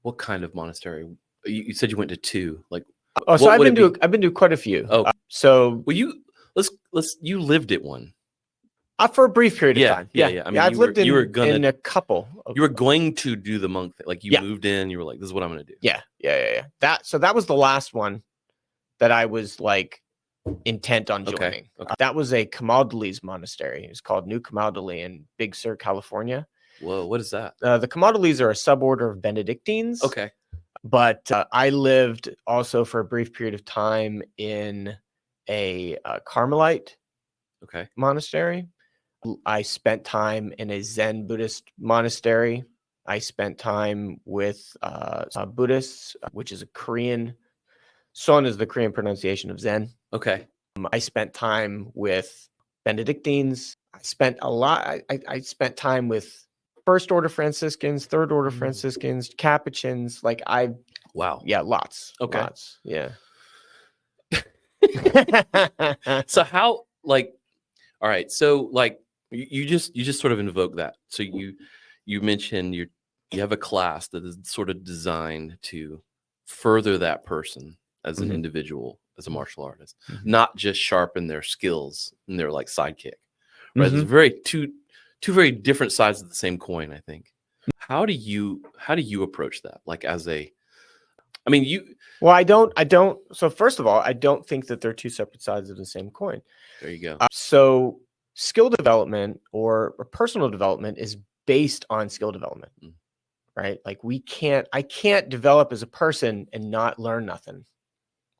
What kind of monastery? You said you went to 2. Like, Oh, so what I've would been it be? to I've been to quite a few. Oh, So well, you lived at one. for a brief period of Yeah, time. yeah. I mean, I've lived you were in gonna a couple. you were going to do the monk thing. Like, you moved in, you were like, this is what I'm gonna do. Yeah. That was the last one that I was like intent on joining. Okay. That was a Camaldolese monastery. It's called New Camaldoli in Big Sur, California. Whoa, what is that? The Camaldolese are a suborder of Benedictines. Okay. But I lived also for a brief period of time in a Carmelite monastery. I spent time in a Zen Buddhist monastery. I spent time with Buddhists, which is a Korean. Son is the Korean pronunciation of Zen. Okay. I spent time with Benedictines. I spent a lot. I spent time with First Order Franciscans, Third Order Franciscans, Capuchins. Like Wow. Yeah, lots. Okay. Lots. Yeah. So how, like, all right. So, like, you just sort of invoke that. So you mentioned you have a class that is sort of designed to further that person as an individual, as a martial artist, not just sharpen their skills and their like sidekick. Right. There's two very different sides of the same coin, I think. How do you approach that? Like, Well, I don't. So first of all, I don't think that they're two separate sides of the same coin. There you go. So skill development or personal development is based on skill development, right? Like I can't develop as a person and not learn nothing,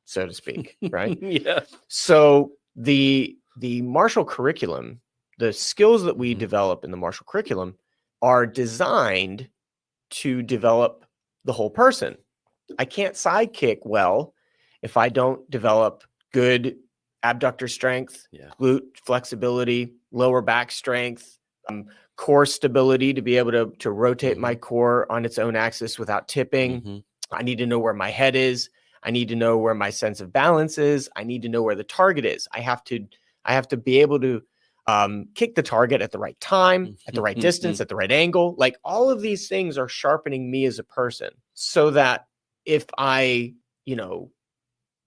so to speak, right? Yeah. So the martial curriculum, the skills that we develop in the martial curriculum are designed to develop the whole person. I can't sidekick well if I don't develop good abductor strength, glute flexibility, lower back strength, core stability to be able to rotate my core on its own axis without tipping. I need to know where my head is. I need to know where my sense of balance is. I need to know where the target is. I have to be able to kick the target at the right time, at the right distance, at the right angle. Like all of these things are sharpening me as a person so that if I,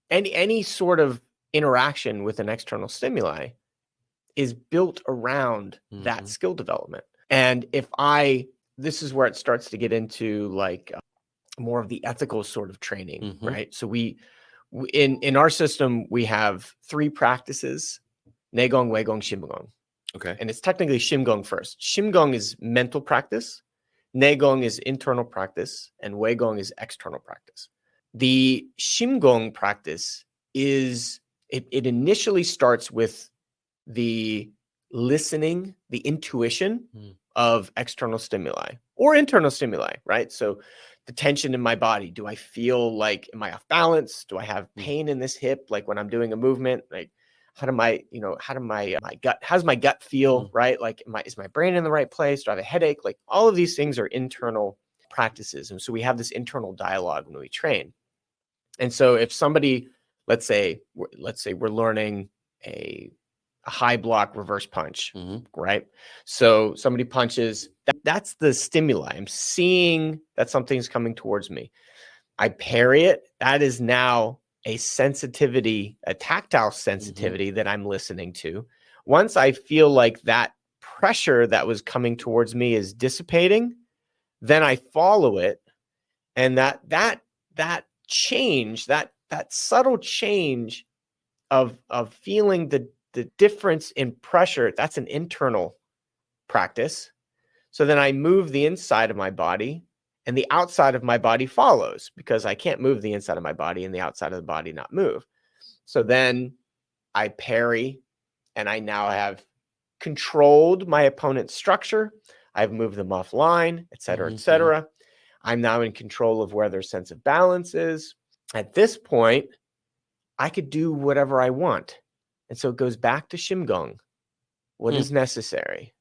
any sort of interaction with an external stimuli is built around that skill development. And this is where it starts to get into like more of the ethical sort of training, right? So in our system, we have 3 practices: Neigong, Weigong, Shimgong. Okay. And it's technically Shimgong first. Shimgong is mental practice. Neigong is internal practice. And Weigong is external practice. The Shimgong practice it initially starts with the listening, the intuition of external stimuli or internal stimuli, right? So the tension in my body, do I feel like, am I off balance? Do I have pain in this hip? Like when I'm doing a movement, like how's my gut feel, right? Like, is my brain in the right place? Do I have a headache? Like all of these things are internal practices. And so we have this internal dialogue when we train. And so if somebody, let's say we're learning a high block reverse punch, right? So somebody punches, that's the stimuli. I'm seeing that something's coming towards me. I parry it. That is now a sensitivity, a tactile sensitivity that I'm listening to. Once I feel like that pressure that was coming towards me is dissipating, then I follow it. And that change, that subtle change of feeling the difference in pressure, that's an internal practice. So then I move the inside of my body and the outside of my body follows, because I can't move the inside of my body and the outside of the body not move. So then I parry and I now have controlled my opponent's structure. I've moved them offline, et cetera, et cetera. I'm now in control of where their sense of balance is. At this point, I could do whatever I want. And so it goes back to Shimgong. What is necessary?